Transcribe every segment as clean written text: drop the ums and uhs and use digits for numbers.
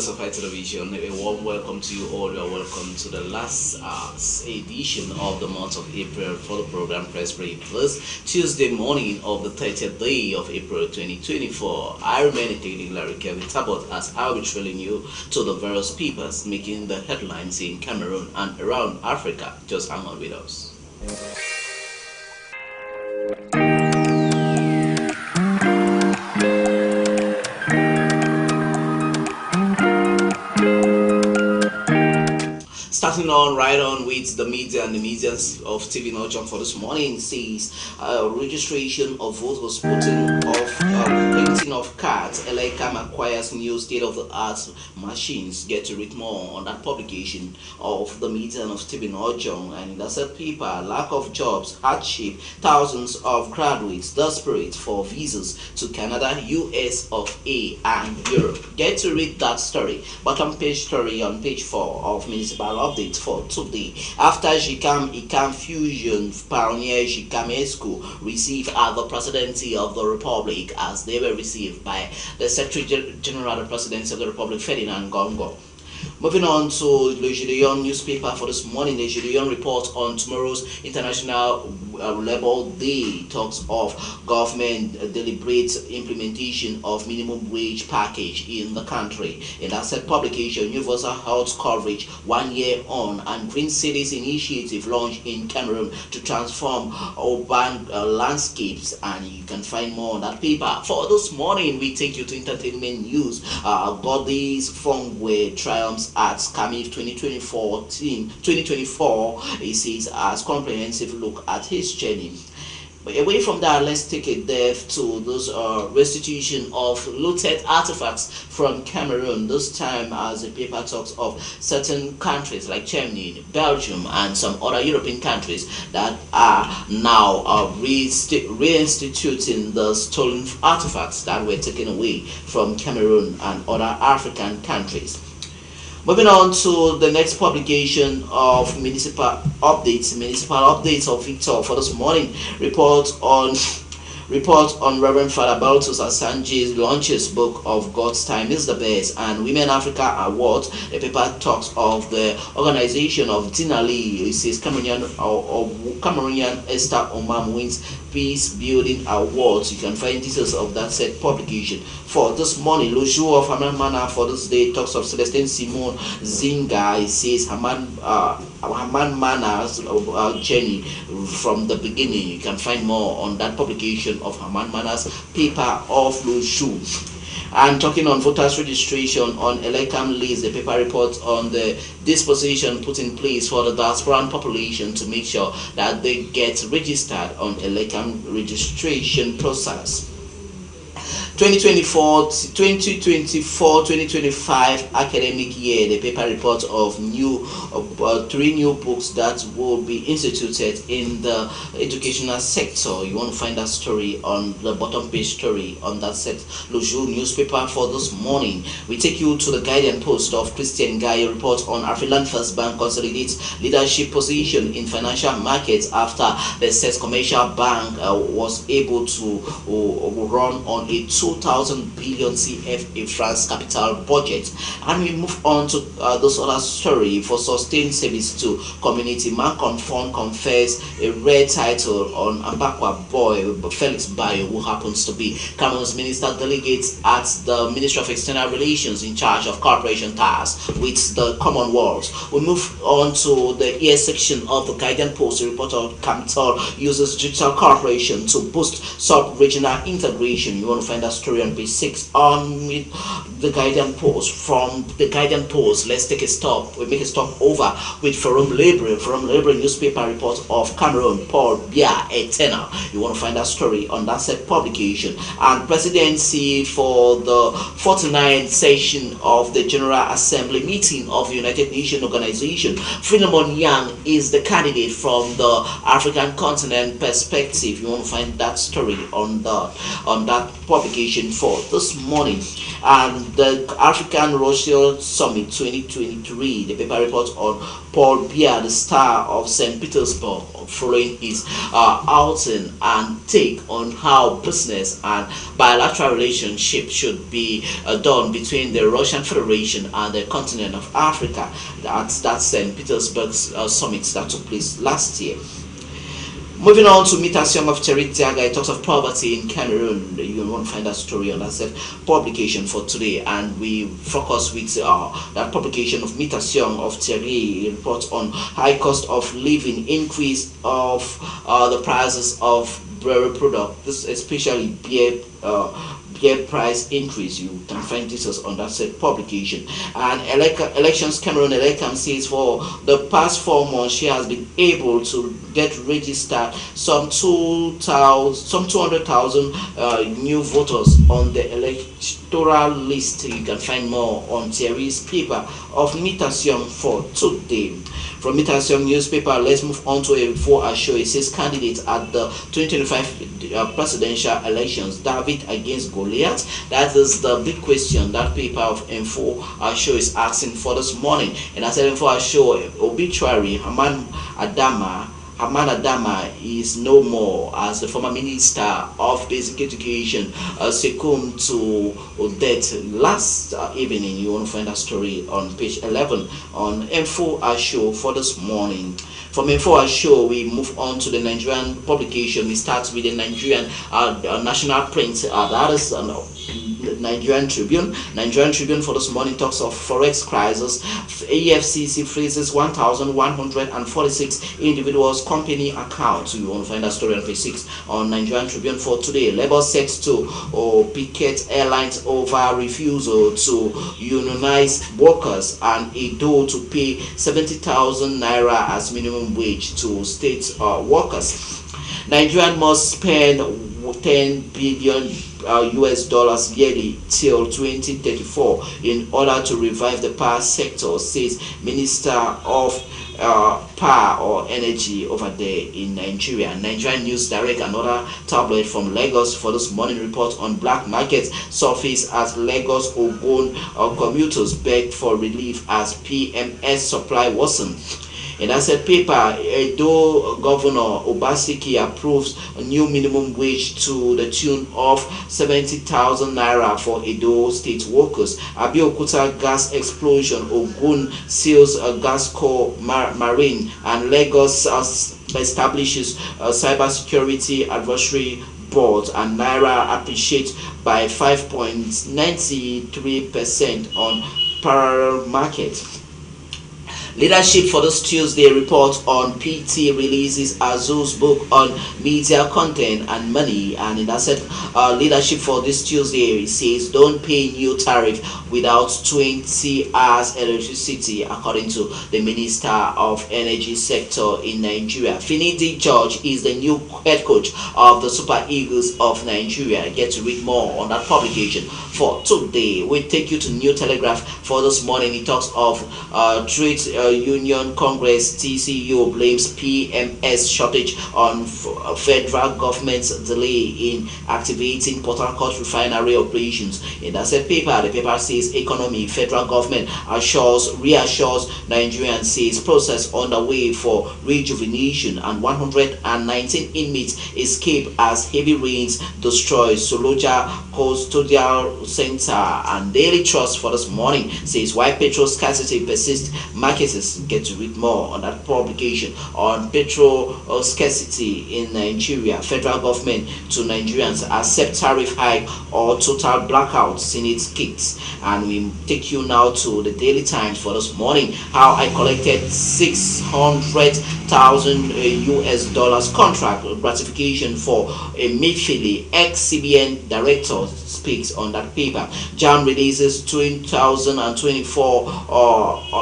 viewers of High Television, a warm welcome to you all. You are welcome to the last edition of the month of April for the program Press Break Plus, Tuesday morning of the 30th day of April 2024. I remain a Larry Kevin Tabot as I will be trailing you to the various papers making the headlines in Cameroon and around Africa. Just hang on with us. Starting right on with the media, and the media of TV Notch for this morning says registration of vote was putting off printing of cards. LACAM acquires new state-of-the-art machines. Get to read more on that publication of the media of TV Notch, and that's a paper. Lack of jobs, hardship, thousands of graduates desperate for visas to Canada, US of A, and Europe. Get to read that story. Bottom page story on page 4 of Municipal Update for today. After ICAM fusion, pioneer ICAM ESCO received at the presidency of the Republic as they were received by the Secretary General of the Presidency of the Republic, Ferdinand Gongo. Moving on to Le Gideon newspaper for this morning, the Gideon report on tomorrow's International Labour Day talks of government deliberate implementation of minimum wage package in the country. In that said publication, universal health coverage 1 year on, and Green Cities initiative launched in Cameroon to transform urban landscapes, and you can find more on that paper. For this morning, we take you to entertainment news. Godly's Fongwe triumphs at Camif 2024. He says as comprehensive look at his journey. But away from that, let's take a dive to this restitution of looted artifacts from Cameroon. This time, as the paper talks of certain countries like Germany, Belgium, and some other European countries that are now reinstituting the stolen artifacts that were taken away from Cameroon and other African countries. Moving on to the next publication of Municipal Updates of Victor for this morning. Report on Reverend Father Baltus Asanje's launches book of God's Time is the Best and Women Africa Awards. The paper talks of the organization of Dinali. It says Cameroonian Esther Omam wins Peace Building Awards. You can find details of that said publication for this morning. Le Jour of Haman Mana for this day talks of Celestine Simone Zinga. It says Haman Mana's journey from the beginning. You can find more on that publication of Haman Mana's paper of Le Jour. And talking on voters registration on LACAM list, the paper reports on the disposition put in place for the diasporan population to make sure that they get registered on LACAM registration process. 2024-2025 academic year, the paper reports of 3 new books that will be instituted in the educational sector. You want to find that story on the bottom page story on that set Le Jour newspaper for this morning. We take you to the Guardian Post of Christian Guy report on Afriland First Bank consolidates leadership position in financial markets after the Set Commercial Bank was able to run on a 2,000 billion CFA France capital budget. And we move on to this other story for sustained service to community. Mancon Fund confers a rare title on Ambakwa boy Felix Bayo, who happens to be Cameroon's minister delegate at the Ministry of External Relations in charge of cooperation tasks with the Commonwealth. We move on to the ES section of the Guardian Post. The report on Capital uses digital cooperation to boost sub-regional integration. You want to find that story on page 6 on the Guardian Post. From the Guardian Post, let's take a stop. We make a stop over with Forum Libre newspaper report of Cameroon, Paul Biya Eternal. You want to find that story on that said publication. And presidency for the 49th session of the General Assembly meeting of the United Nations Organization. Philemon Yang is the candidate from the African continent perspective. You want to find that story on that publication for this morning. And the African Russia Summit 2023. The paper reports on Paul Biya, the star of St. Petersburg, following his outing and take on how business and bilateral relationship should be done between the Russian Federation and the continent of Africa. That's St. Petersburg summit that took place last year. Moving on to Mutation of Terry Diaga, it talks of poverty in Cameroon. You want to find that story on that publication for today, and we focus with that publication of Mutation of Terry reports on high cost of living, increase of the prices of brewery product, this especially beer. Beer price increase. You can find details on that said publication. And elections, Cameroon Elecam says for the past 4 months she has been able to get registered some 200,000 new voters on the electoral list. You can find more on Thierry's paper of Mutation for today. From Mutation newspaper, let's move on to a before show. It says candidates at the 2025 presidential elections, David against Goliath. That is the big question that paper of Info show is asking for this morning. And I said Info show obituary, Haman Adama is no more as the former minister of basic education succumbed to death last evening. You want to find that story on page 11 on Info Show for this morning. From Info Show, we move on to the Nigerian publication. We start with the Nigerian national print. That is Nigerian Tribune. Nigerian Tribune for this morning talks of forex crisis. AFCC freezes 1,146 individuals' company accounts. You want to find that story on page 6 on Nigerian Tribune for today. Labour set to picket airlines over refusal to unionize workers and a dole to pay 70,000 naira as minimum wage to state workers. Nigeria must spend 10 billion US dollars yearly till 2034 in order to revive the power sector, says Minister of Power or Energy over there in Nigeria. Nigerian News Direct, another tabloid from Lagos for this morning, report on black market surface as Lagos Ogun commuters beg for relief as PMS supply worsens. In that said paper, Edo Governor Obaseki approves a new minimum wage to the tune of 70,000 naira for Edo state workers. Abeokuta gas explosion, Ogun seals a gas core marine, and Lagos establishes a cybersecurity advisory board, and Naira appreciates by 5.93% on parallel market. Leadership for this Tuesday report on PT releases Azu's book on media content and money. And in that said, leadership for this Tuesday says don't pay new tariff without 20 hours electricity, according to the Minister of Energy sector in Nigeria. Finidi George is the new head coach of the Super Eagles of Nigeria. Get to read more on that publication for today. We take you to New Telegraph for this morning. It talks of trade Union Congress TCU blames PMS shortage on federal government's delay in activating Port Harcourt refinery operations. In that said paper, the paper says economy, federal government reassures Nigerians, says process underway for rejuvenation, and 119 inmates escape as heavy rains destroys Soloja Custodial Center. And Daily Trust for this morning says why petrol scarcity persists, marketers get to read more on that publication on petrol scarcity in Nigeria. Federal government to Nigerians accept tariff hike or total blackout, Senate kicks. And we take you now to the Daily Times for this morning. How I collected 600,000 US dollars contract gratification for a Mifili ex-CBN director speaks on that paper. JAM releases 2024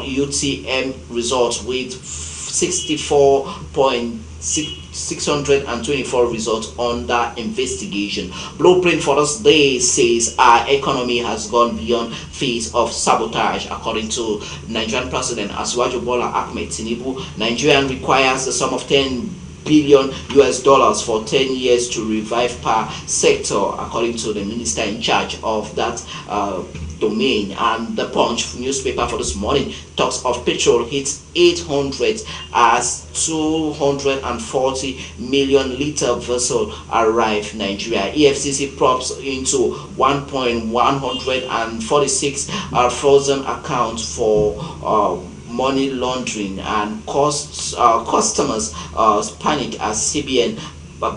UTM results with 64,624 results under investigation. Blueprint for this day says our economy has gone beyond phase of sabotage, according to Nigerian President Asiwaju Bola Ahmed Tinubu. Nigeria requires the sum of 10 billion US dollars for 10 years to revive power sector, according to the minister in charge of that domain. And the Punch newspaper for this morning talks of petrol hits 800 as 240 million liter vessel arrive Nigeria. EFCC props into 1.146 frozen account for money laundering, and customers panic as CBN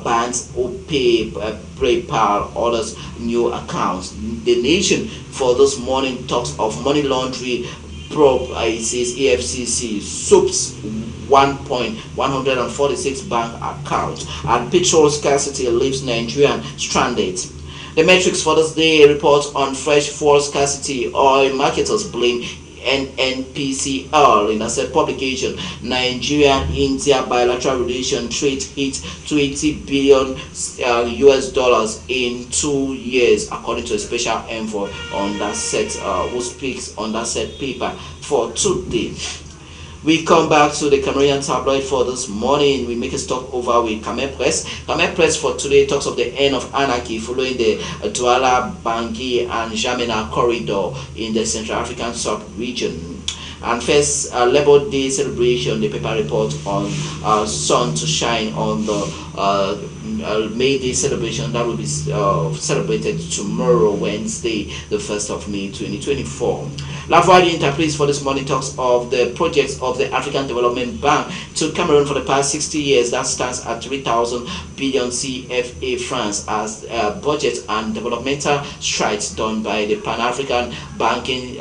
bans OPay, PayPal, others new accounts. The Nation for this morning talks of money laundering probe. It says EFCC soups 1.146 bank accounts, and petrol scarcity leaves Nigerian stranded. The metrics for this day reports on fresh fuel scarcity. Oil marketers blame NNPCL in a said publication. Nigeria-India bilateral relation trade hit 280 billion US dollars in 2 years, according to a special envoy on that set, who speaks on that said paper for today. We come back to the Cameroonian tabloid for this morning. We make a stop over with Khmer Press. Khmer Press for today talks of the end of anarchy following the Douala, Bangui and Jamena corridor in the Central African sub-region. And first, Labour Day celebration, the paper report on Sun to Shine on the May Day celebration that will be celebrated tomorrow, Wednesday, the 1st of May 2024. Lavardi interprets for this morning talks of the projects of the African Development Bank to Cameroon for the past 60 years. That stands at 3,000 billion CFA francs as budget and developmental strides done by the Pan-African Banking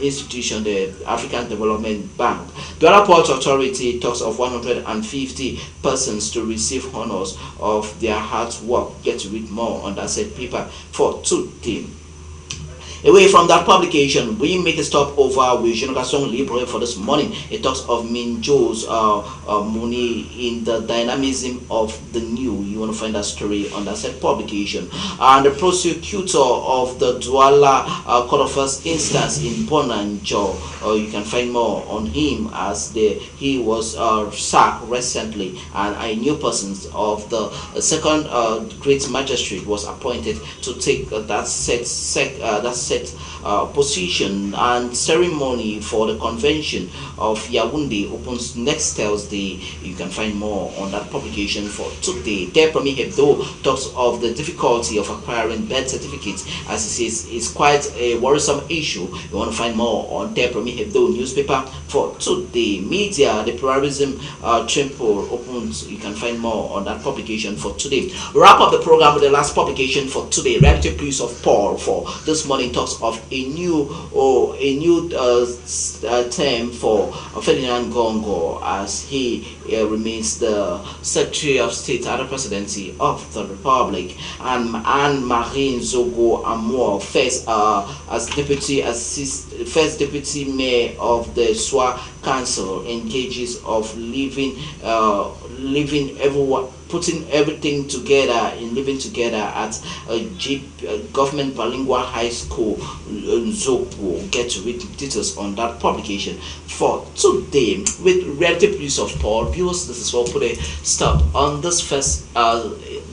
Institution, the African Development Bank. The other Port Authority talks of 150 persons to receive honors of their hard work. Get to read more on that said paper for today. Away from that publication, we make a stop over with Génération Libre for this morning. It talks of Minjo's money in the dynamism of the new. You want to find that story on that said publication. And the prosecutor of the Douala court of first instance in Bonanjo, you can find more on him as he was sacked recently, and a new person of the second great magistrate was appointed to take that set position. And ceremony for the convention of Yaoundé opens next Thursday. You can find more on that publication for today. Der Premier Hebdo talks of the difficulty of acquiring birth certificates, as it says it's quite a worrisome issue. You want to find more on Der Premier Hebdo newspaper for today. Media, the pluralism temple opens. You can find more on that publication for today. Wrap up the program with the last publication for today. Reality Police of Paul for this morning talks of a new term for Ferdinand Gongo as he remains the Secretary of State at the Presidency of the Republic, and Anne-Marie Zogo Amour first first deputy mayor of the Soir Council engages of living everyone, putting everything together in living together at a government bilingual high school Zopo. Get to read details on that publication for today. With Reality Police of Paul, viewers, this is what put a stop on this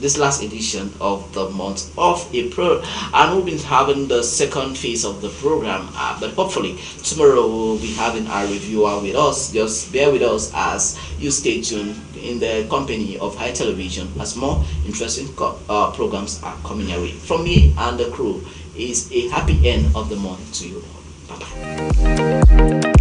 this last edition of the month of April, and we've been having the second phase of the program, but hopefully tomorrow we'll be having our reviewer with us. Just bear with us as you stay tuned in the company of High Television as more interesting programs are coming your way. From me and the crew is a happy end of the month to you all. Bye bye.